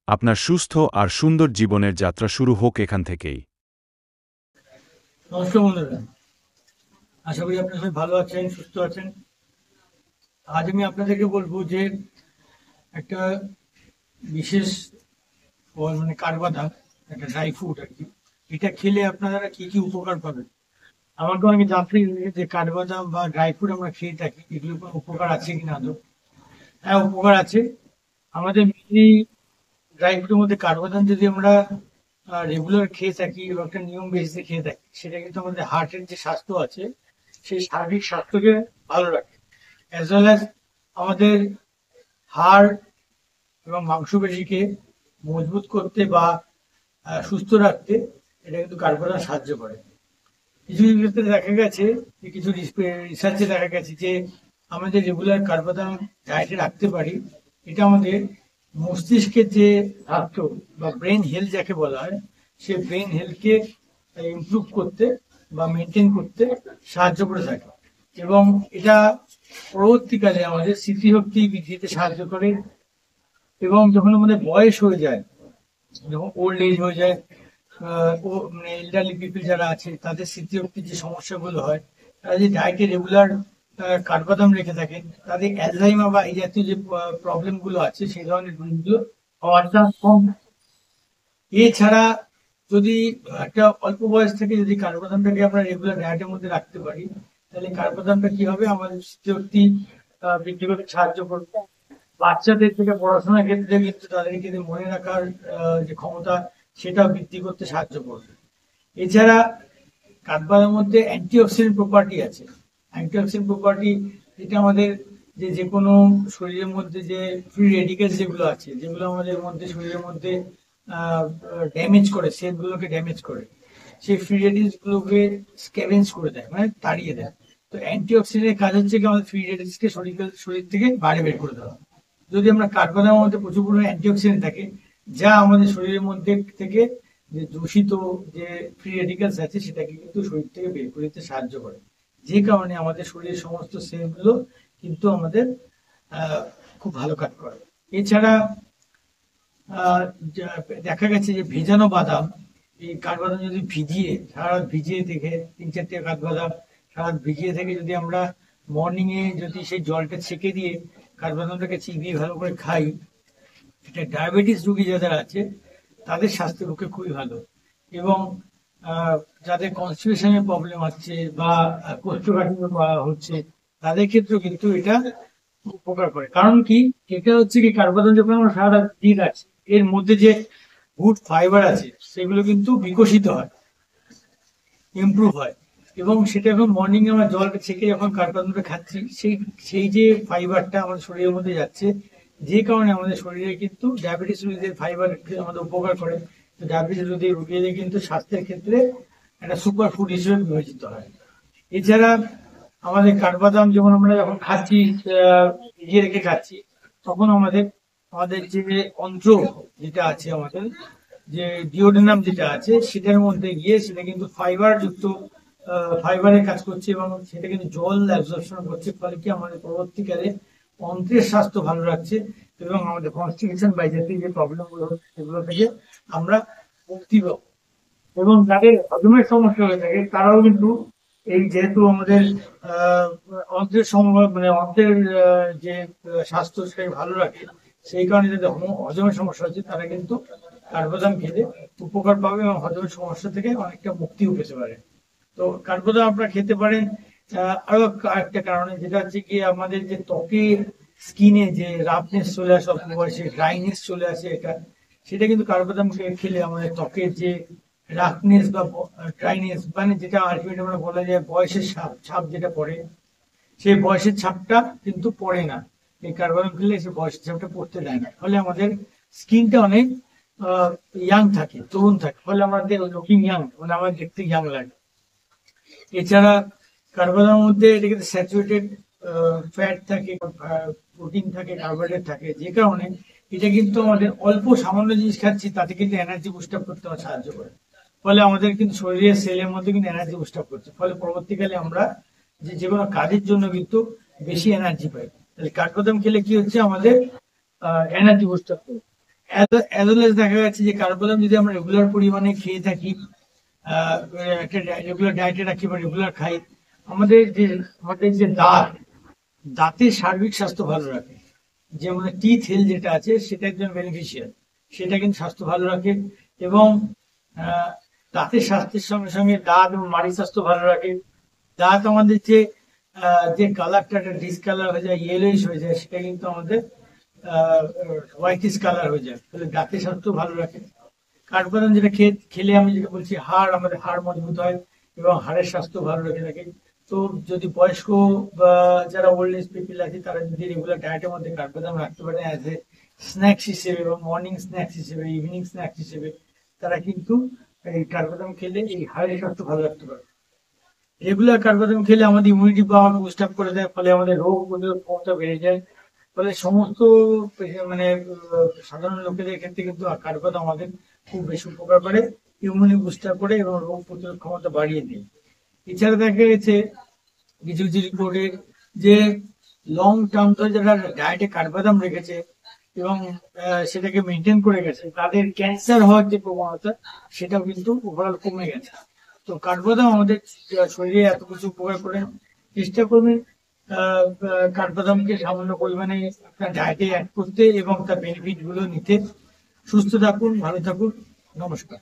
আপনার সুস্থ আর সুন্দর জীবনের যাত্রা শুরু হোক এখান থেকেই। নমস্কার বন্ধুরা, আশা করি আপনারা সবাই ভালো আছেন, সুস্থ আছেন। আজ আমি আপনাদেরকে বলবো যে একটা বিশেষ ফল মানে কাঠবাদাম, একটা ড্রাই ফ্রুট আর কি। এটা খেলে আপনারা কি কি উপকার পাবেন। আমাকে অনেকে জানতে চাইছে যে কাঠবাদাম বা ড্রাই ফ্রুট আমরা খেয়ে থাকি, এগুলোর কোনো উপকার আছে কিনা আদৌ। হ্যাঁ, উপকার আছে। আমাদের মেনলি ড্রাই ফ্রুটের মধ্যে কাঠবাদাম যদি আমরা রেগুলার খেয়ে থাকি বা একটা নিয়ম বেসিসে খেয়ে থাকি, সেটা কিন্তু আমাদের হার্টের যে স্বাস্থ্য আছে সেই শারীরিক স্বাস্থ্যকে ভালো রাখে, অ্যাজ ওয়েল অ্যাজ আমাদের হাড় এবং মাংসপেশিকে মজবুত করতে বা সুস্থ রাখতে এটা কিন্তু কাঠবাদাম সাহায্য করে। কিছু কিছু ক্ষেত্রে দেখা গেছে যে কিছু রিসার্চে দেখা গেছে যে আমাদের রেগুলার কাঠবাদাম ডায়েটে রাখতে পারি, এটা আমাদের মস্তিষ্কের যে স্বাস্থ্য বা ব্রেন হেলথ যাকে বলা হয়, সেই ব্রেন হেলথকে ইমপ্রুভ করতে বা মেনটেন করতে সাহায্য করে থাকে। এবং এটা পরবর্তীকালে আমাদের স্মৃতিশক্তি বৃদ্ধিতে সাহায্য করে। এবং যখন আমাদের বয়স হয়ে যায়, যখন ওল্ড এজ হয়ে যায়, মানে এল্ডারলি পিপল যারা আছে তাদের স্মৃতিশক্তির যে সমস্যাগুলো হয়, তারা যে ডায়েটে রেগুলার কাঠবাদাম রেখে থাকেন, তাদের অ্যালজাইমার বা এই জাতীয় যে প্রবলেম গুলো আছে সেই ধরনের রোগগুলো হওয়ার চান্স কম। এছাড়া যদি একটা অল্প বয়স থেকে যদি কাঠবাদামটাকে আমরা রেগুলার ডায়েটের মধ্যে রাখতে পারি, তাহলে কাঠবাদামটা কি হবে, আমাদের স্মৃতিশক্তি বৃদ্ধি করতে সাহায্য করবে। বাচ্চাদের থেকে পড়াশোনার ক্ষেত্রে কিন্তু তাদেরকে যে মনে রাখার যে ক্ষমতা, সেটা বৃদ্ধি করতে সাহায্য করবে। এছাড়া কাঠবাদামের মধ্যে অ্যান্টিঅক্সিডেন্ট প্রপার্টি আছে। অ্যান্টিঅক্সিডেন্ট প্রপার্টি এটা আমাদের যে কোনো শরীরের মধ্যে যে ফ্রি রেডিকেলস যেগুলো আছে, যেগুলো আমাদের মধ্যে শরীরের মধ্যে ড্যামেজ করে, সেলগুলোকে ড্যামেজ করে, সেই ফ্রি রেডিকেলস গুলোকে স্ক্যাভেঞ্জ করে দেয়, মানে তাড়িয়ে দেয়। তো অ্যান্টিঅক্সিডেন্টের কাজ হচ্ছে কি, আমাদের ফ্রি রেডিকেলসকে শরীর থেকে বাইরে বের করে দেওয়া। যদি আমরা কাঠবাদামের মধ্যে প্রচুর পরিমাণে অ্যান্টিঅক্সিডেন্ট থাকে, যা আমাদের শরীরের মধ্যে থেকে যে দূষিত যে ফ্রি রেডিকেলস আছে সেটাকে কিন্তু শরীর থেকে বের করে দিতে সাহায্য করে। যে কারণে আমাদের শরীরের সমস্ত সেলগুলো কিন্তু আমাদের খুব ভালো কাজ করে। এছাড়া দেখা গেছে যে ভেজানো বাদাম, এই কাঠবাদাম যদি ভিজিয়ে সারা রাত ভিজিয়ে থেকে 3-4টে কাঠবাদাম সারা রাত ভিজিয়ে থেকে যদি আমরা মর্নিং এ যদি সেই জলটা ছেঁকে দিয়ে কাঠবাদামটাকে চিবিয়ে ভালো করে খাই, এটা ডায়াবেটিস রোগী যাদের আছে তাদের স্বাস্থ্যের পক্ষে খুবই ভালো। এবং যাদের কনস্টিপেশনের প্রবলেম হচ্ছে বা কোষ্ঠকাঠিন্য হচ্ছে, তাদের ক্ষেত্রেও কিন্তু এটা উপকার করে। কারণ কি, এটা হচ্ছে কি, কাঠবাদাম যখন আমরা সারা রাত দিয়ে রাখছি, এর মধ্যে যে গুড ফাইবার আছে সেগুলো কিন্তু বিকশিত হয়, ইমপ্রুভ হয়। এবং সেটা এখন মর্নিং এ আমরা জলটা ছেঁকে যখন কাঠবাদামটা খাচ্ছি, সেই যে ফাইবারটা আমাদের শরীরের মধ্যে যাচ্ছে, যে কারণে আমাদের শরীরে কিন্তু ডায়াবেটিস রোগীদের ফাইবার আমাদের উপকার করে। তো ডায়াবেটিস রোগীদের কিন্তু স্বাস্থ্যের ক্ষেত্রে একটা সুপার ফুড হিসেবে বিবেচিত হয়। এছাড়া আমাদের কাঠবাদাম যখন আমরা যখন খাচ্ছি, ভিজিয়ে রেখে খাচ্ছি, তখন আমাদের আমাদের যে অন্ত্র যেটা আছে, আমাদের যে ডিওডেনাম যেটা আছে, সেটার মধ্যে গিয়ে সেটা কিন্তু ফাইবার যুক্ত ফাইবারের কাজ করছে এবং সেটা কিন্তু জল অ্যাবজর্পশন করছে, ফলে কি আমাদের পরবর্তীকালে অন্ত্রের স্বাস্থ্য ভালো রাখছে এবং আমাদের কনস্টিটিউশন বা জাতীয় যে প্রবলেম গুলো হচ্ছে সেগুলো থেকে আমরা মুক্তি পাবো। এবং যাদের হজমের সমস্যা হয়ে থাকে তারাও কিন্তু এই যেহেতু আমাদের আহ অন্ত্রের মানে অন্ত্রের যে স্বাস্থ্য সেটাকে ভালো রাখে, সেই কারণে যাদের হজমের সমস্যা হচ্ছে তারা কিন্তু কাঠবাদাম খেলে উপকার পাবে এবং হজমের সমস্যা থেকে অনেকটা মুক্তিও পেতে পারে। তো কাঠবাদাম আপনারা খেতে পারেন আরো একটা কারণে, যেটা হচ্ছে কি, আমাদের যে ত্বকের স্কিনে যে রাফনেস চলে আসে, অল্প বয়সে ড্রাইনেস চলে আসে, এটা সেটা কিন্তু কাঠবাদাম খেলে আমাদের ত্বকের যে রাফনেস বা ড্রাইনেস, মানে যেটা আলটিমেট আমরা বলা যায় বয়সের ছাপ যেটা পড়ে, সেই বয়সের ছাপটা কিন্তু পড়ে না। এই কাঠবাদাম খেলে সে বয়সের ছাপটা পড়তে দেয় না, ফলে আমাদের স্কিনটা অনেক ইয়াং থাকে, তরুণ থাকে, ফলে আমাদের লুকিং ইয়াং, মানে আমাদের দেখতে ইয়াং লাগে। এছাড়া কাঠবাদামের মধ্যে এটা কিন্তু স্যাচুরেটেড ফ্যাট থাকে, প্রোটিন থাকে, কার্বোহাইড্রেট থাকে, যে কারণে এটা কিন্তু আমাদের অল্প সামান্য জিনিস খাচ্ছি তাতে কিন্তু এনার্জি বুস্ট আপ করতে সাহায্য করে। ফলে আমাদের কিন্তু শরীরের সেলের মধ্যে কিন্তু এনার্জি বুস্ট আপ করছে, ফলে পরবর্তীকালে আমরা যে কোনো কাজের জন্য কিন্তু বেশি এনার্জি পাই। তাহলে কাঠবাদাম খেলে কি হচ্ছে, আমাদের এনার্জি বুস্ট আপ করে। অ্যাজ দেখা যাচ্ছে যে কাঠবাদাম যদি আমরা রেগুলার পরিমাণে খেয়ে থাকি, একটা রেগুলার ডায়েটে রাখি বা রেগুলার খাই, আমাদের যে দাঁতের সার্বিক স্বাস্থ্য ভালো রাখে। যে আমাদের টিথ হেলথ যেটা আছে সেটা একদম বেনিফিশিয়াল, সেটা কিন্তু স্বাস্থ্য ভালো রাখে। এবং আহ, দাঁতের স্বাস্থ্যের সঙ্গে সঙ্গে দাঁত এবং মাড়ির স্বাস্থ্য ভালো রাখে। দাঁত আমাদের যে কালারটা ডিসকালার হয়ে যায়, ইয়েলোইশ হয়ে যায়, সেটা কিন্তু আমাদের হোয়াইটিশ কালার হয়ে যায়। তাহলে দাঁতের স্বাস্থ্য ভালো রাখে। কাঠবাদাম যেটা খেলে আমি যেটা বলছি, আমাদের হাড় মজবুত হয় এবং হাড়ের স্বাস্থ্য ভালো রেখে থাকে। তো যদি বয়স্ক বা যারা ওল্ড এজ পিপল আছে, তারা যদি রেগুলার ডায়েটের মধ্যে কাঠবাদাম রাখতে পারে অ্যাজ এ স্ন্যাক্স হিসেবে বা মর্নিং স্ন্যাক্স হিসেবে, ইভিনিং স্ন্যাক্স হিসেবে, তারা কিন্তু এই কাঠবাদাম খেলে এই হাড়ের স্বাস্থ্য ভালো রাখতে পারে। রেগুলার কাঠবাদাম খেলে আমাদের ইমিউনিটি পাওয়ার বুস্ট আপ করে দেয়, ফলে আমাদের রোগ প্রতিরোধ ক্ষমতা বেড়ে যায়। ফলে সমস্ত মানে সাধারণ লোকেদের ক্ষেত্রে কিন্তু কাঠবাদাম আমাদের খুব বেশি উপকার করে, ইমিউনিটি বুস্ট আপ করে এবং রোগ প্রতিরোধ ক্ষমতা বাড়িয়ে দেয়। এছাড়া দেখা গেছে কিছু কিছু রিপোর্টে যে লং টার্ম ধরে যারা ডায়েটে কাঠবাদাম রেখেছে এবং সেটাকে মেনটেন করে গেছে, তাদের ক্যান্সার হওয়ার যে প্রবণতা সেটাও কিন্তু ওভারঅল কমে গেছে। তো কাঠবাদাম আমাদের শরীরে এত কিছু উপকার করে, চেষ্টা করবেন কাঠবাদামকে সামান্য পরিমাণে আপনার ডায়েটে অ্যাড করতে এবং তার বেনিফিট গুলো নিতে। সুস্থ থাকুন, ভালো থাকুন, নমস্কার।